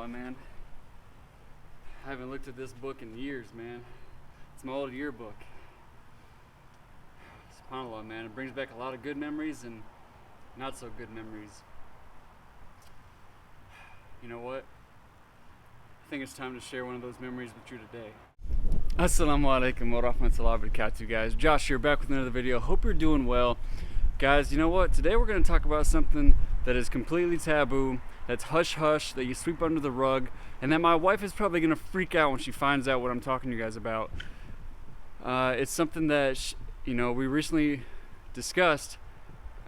SubhanAllah, man. I haven't looked at this book in years, man. It's my old yearbook. SubhanAllah, man. It brings back a lot of good memories and not so good memories. You know what? I think it's time to share one of those memories with you today. As-Salaamu Alaykum Wa Rahmatullahi Wa Barakatahu Guys. Josh here, back with another video. Hope you're doing well. Guys, you know what? Today we're going to talk about something that is completely taboo, that's hush-hush, that you sweep under the rug, and that my wife is probably going to freak out when she finds out what I'm talking to you guys about. It's something that, we recently discussed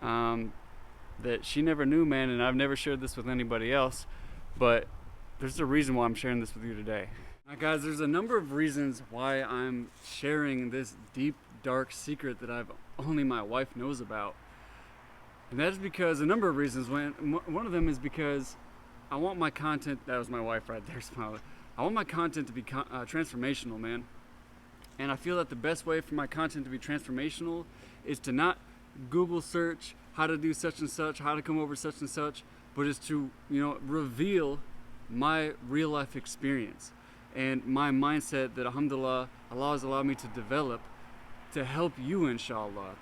that she never knew, man, and I've never shared this with anybody else, but there's a reason why I'm sharing this with you today. Now, guys, there's a number of reasons why I'm sharing this deep, dark secret that only my wife knows about. And that is because a number of reasons. One of them is because I want my content, that was my wife right there smiling. I want my content to be transformational, man. And I feel that the best way for my content to be transformational is to not Google search how to do such and such, how to come over such and such, but is to, reveal my real life experience and my mindset that Alhamdulillah, Allah has allowed me to develop to help you, inshallah.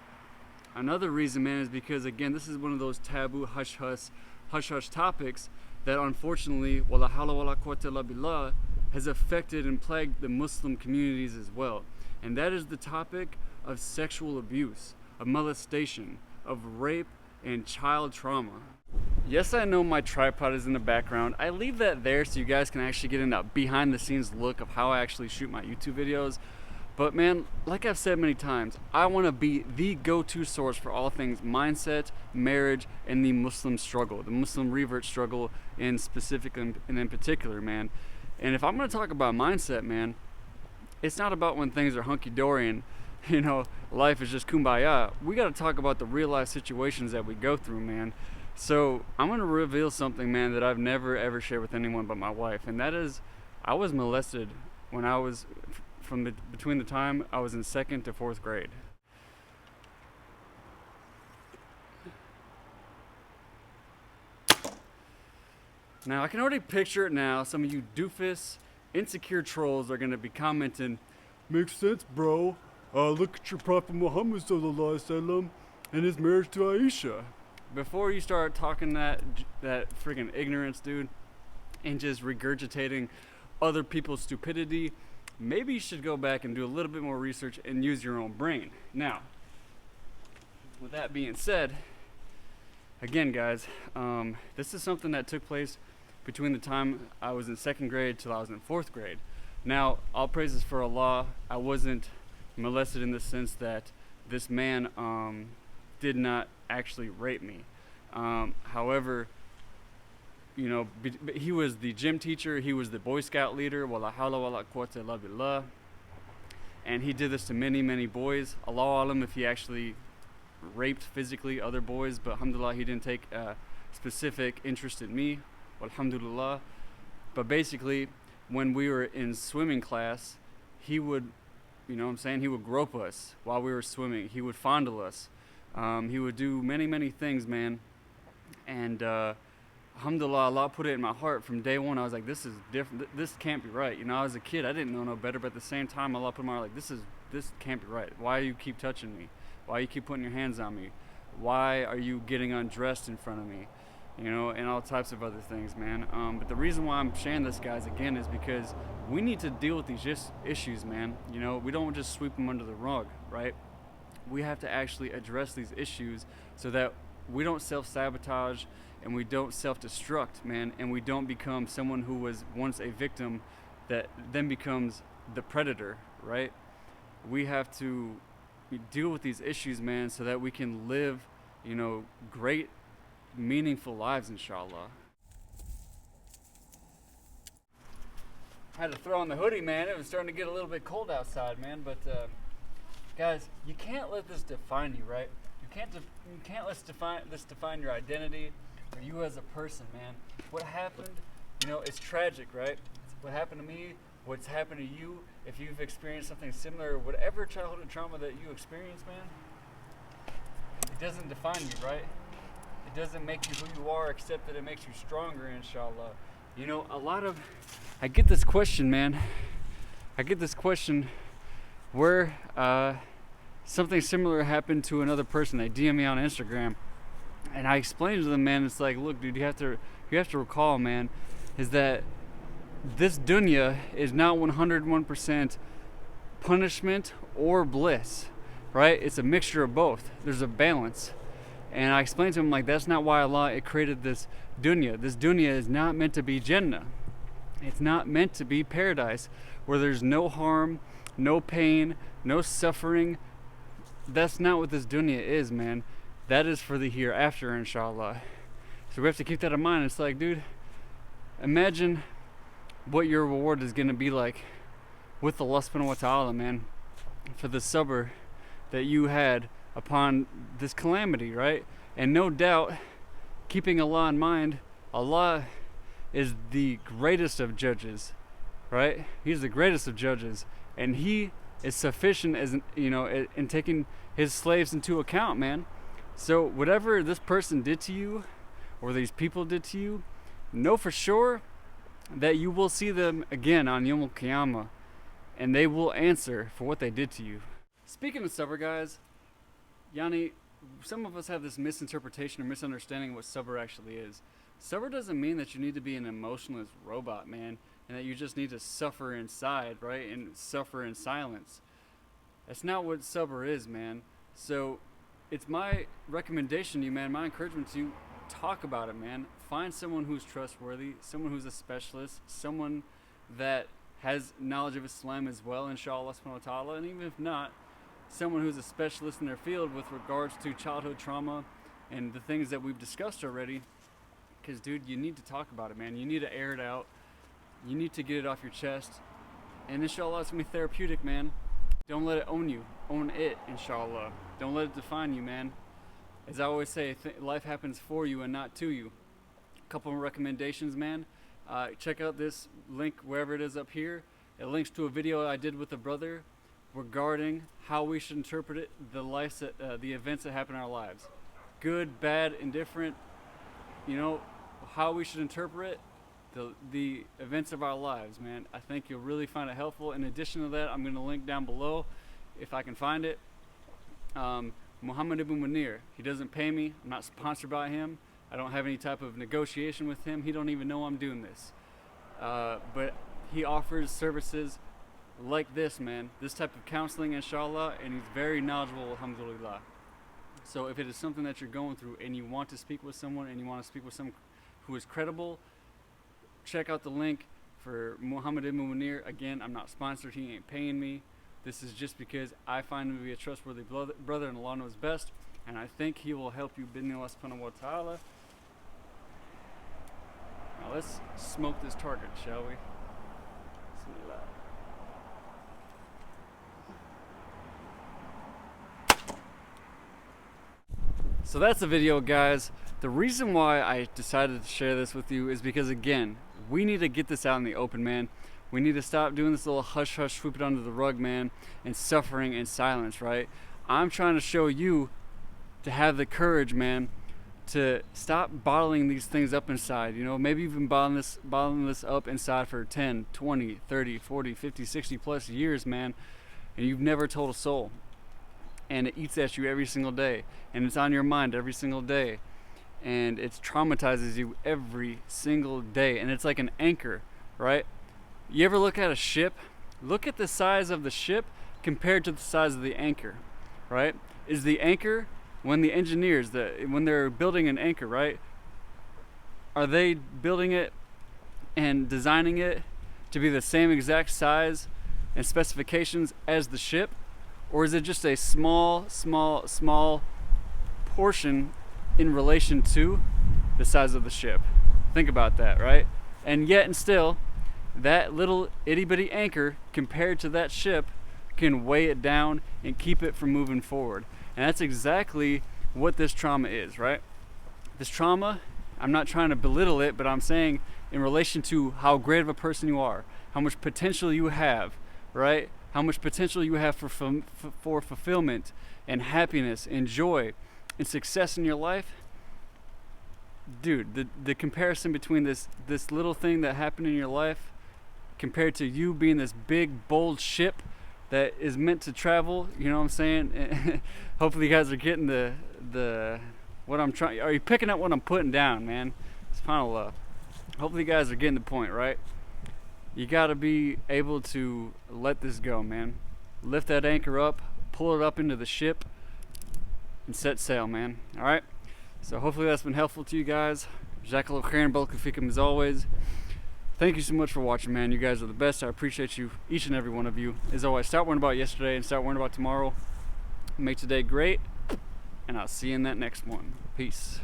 Another reason, man, is because, again, this is one of those taboo hush-hush topics that unfortunately, wala hawla wala quwwata illa billah, has affected and plagued the Muslim communities as well. And that is the topic of sexual abuse, of molestation, of rape, and child trauma. Yes, I know my tripod is in the background. I leave that there so you guys can actually get a behind the scenes look of how I actually shoot my YouTube videos. But man, like I've said many times, I want to be the go-to source for all things mindset, marriage, and the Muslim struggle, the Muslim revert struggle in specific and in particular, man. And if I'm going to talk about mindset, man, it's not about when things are hunky-dory and, life is just kumbaya. We got to talk about the real-life situations that we go through, man. So I'm going to reveal something, man, that I've never ever shared with anyone but my wife, and that is I was molested when I was between the time I was in 2nd to 4th grade. Now I can already picture it now. Some of you doofus, insecure trolls are gonna be commenting, "Makes sense, bro. Look at your Prophet Muhammad sallallahu alaihi wasallam and his marriage to Aisha." Before you start talking that friggin' ignorance, dude, and just regurgitating other people's stupidity, maybe you should go back and do a little bit more research and use your own brain. Now, with that being said, again, guys, this is something that took place between the time I was in 2nd grade till I was in 4th grade. Now, all praises for Allah, I wasn't molested in the sense that this man did not actually rape me. However, he was the gym teacher, he was the Boy Scout leader, wala hawla wala quwwata illa billah, and he did this to many, many boys. Allahu alam if he actually raped physically other boys, but alhamdulillah, he didn't take a specific interest in me, Al-Hamdulillah. But basically, when we were in swimming class, he would, he would grope us while we were swimming. He would fondle us. He would do many, many things, man. And alhamdulillah, Allah put it in my heart from day one. I was like, this is different. This can't be right. I was a kid. I didn't know no better. But at the same time, Allah put in my heart, like, this can't be right. Why do you keep touching me? Why you keep putting your hands on me? Why are you getting undressed in front of me? And all types of other things, man. But the reason why I'm sharing this, guys, again, is because we need to deal with these issues, man. We don't just sweep them under the rug, right? We have to actually address these issues so that we don't self-sabotage and we don't self-destruct, man, and we don't become someone who was once a victim that then becomes the predator, right? We have to deal with these issues, man, so that we can live, great, meaningful lives, inshallah. I had to throw on the hoodie, man. It was starting to get a little bit cold outside, man, but guys, you can't let this define you, right? You can't let this define your identity or you as a person, man. What happened, it's tragic, right? What happened to me, what's happened to you, if you've experienced something similar, whatever childhood trauma that you experienced, man, it doesn't define you, right? It doesn't make you who you are, except that it makes you stronger, inshallah. You know, I get this question, man. I get this question where something similar happened to another person. They DM me on Instagram, and I explained to them, man, it's like, look, dude, you have to recall, man, is that this dunya is not 101% punishment or bliss, right? It's a mixture of both. There's a balance. And I explained to him, like, that's not why Allah created this dunya. This dunya is not meant to be Jannah. It's not meant to be paradise where there's no harm, no pain, no suffering. That's not what this dunya is, man. That is for the hereafter, inshallah. So we have to keep that in mind. It's like, dude, imagine what your reward is going to be like with Allah subhanahu wa ta'ala, man, for the sabr that you had upon this calamity, right? And no doubt, keeping Allah in mind, Allah is the greatest of judges, right? He's the greatest of judges, and He is sufficient, as you know, in taking His slaves into account, man. So whatever this person did to you, or these people did to you, know for sure that you will see them again on Yawm al-Qiyamah, and they will answer for what they did to you. Speaking of sabr, guys, Yani, some of us have this misinterpretation or misunderstanding of what sabr actually is. Sabr doesn't mean that you need to be an emotionless robot, man, and that you just need to suffer inside, right, and suffer in silence. That's not what sabr is, man. So it's my recommendation to you, man, my encouragement to you, talk about it, man. Find someone who's trustworthy, someone who's a specialist, someone that has knowledge of Islam as well, inshallah subhanahu wa ta'ala, and even if not, someone who's a specialist in their field with regards to childhood trauma and the things that we've discussed already. Because, dude, you need to talk about it, man. You need to air it out. You need to get it off your chest. And inshallah, it's going to be therapeutic, man. Don't let it own you. Own it, inshallah. Don't let it define you, man. As I always say, life happens for you and not to you. A couple of recommendations, man. Check out this link wherever it is up here. It links to a video I did with a brother regarding how we should interpret it, the events that happen in our lives. Good, bad, indifferent, you know, how we should interpret the events of our lives, man. I think you'll really find it helpful. In addition to that, I'm going to link down below, if I can find it, Muhammad ibn Munir. He doesn't pay me. I'm not sponsored by him. I don't have any type of negotiation with him. He don't even know I'm doing this. But he offers services like this, man. This type of counseling, inshallah, and he's very knowledgeable, Alhamdulillah. So if it is something that you're going through and you want to speak with someone and you want to speak with someone who is credible, check out the link for Muhammad ibn Munir. Again, I'm not sponsored. He ain't paying me. This is just because I find him to be a trustworthy brother and Allah knows best, and I think he will help you, bidnillah subhanahu wa ta'ala. Now let's smoke this target, shall we? Bismillah. So that's the video, guys. The reason why I decided to share this with you is because, again, we need to get this out in the open, man. We need to stop doing this little hush-hush, sweep it under the rug, man, and suffering in silence, right? I'm trying to show you to have the courage, man, to stop bottling these things up inside. You know, maybe you've been bottling this up inside for 10, 20, 30, 40, 50, 60 plus years, man, and you've never told a soul. And it eats at you every single day, and it's on your mind every single day, and it traumatizes you every single day, and it's like an anchor, right? You ever look at a ship? Look at the size of the ship compared to the size of the anchor, right? Is the anchor, when the engineers, when they're building an anchor, right? Are they building it and designing it to be the same exact size and specifications as the ship? Or is it just a small portion in relation to the size of the ship? Think about that, right? And yet and still, that little itty-bitty anchor compared to that ship can weigh it down and keep it from moving forward. And that's exactly what this trauma is, right? This trauma, I'm not trying to belittle it, but I'm saying in relation to how great of a person you are, how much potential you have, right? How much potential you have for fulfillment and happiness and joy and success in your life. dude, the comparison between this little thing that happened in your life compared to you being this big, bold ship that is meant to travel, you know what I'm saying? Hopefully you guys are getting the what I'm trying. Are you picking up what I'm putting down, man? It's final love. Hopefully you guys are getting the point, right? You gotta be able to let this go, man. Lift that anchor up, pull it up into the ship, and set sail, man. All right. So hopefully that's been helpful to you guys. Jazakallah khairan, barakallahu fikum as always. Thank you so much for watching, man. You guys are the best. I appreciate you, each and every one of you. As always, start worrying about yesterday and start worrying about tomorrow. Make today great, and I'll see you in that next one. Peace.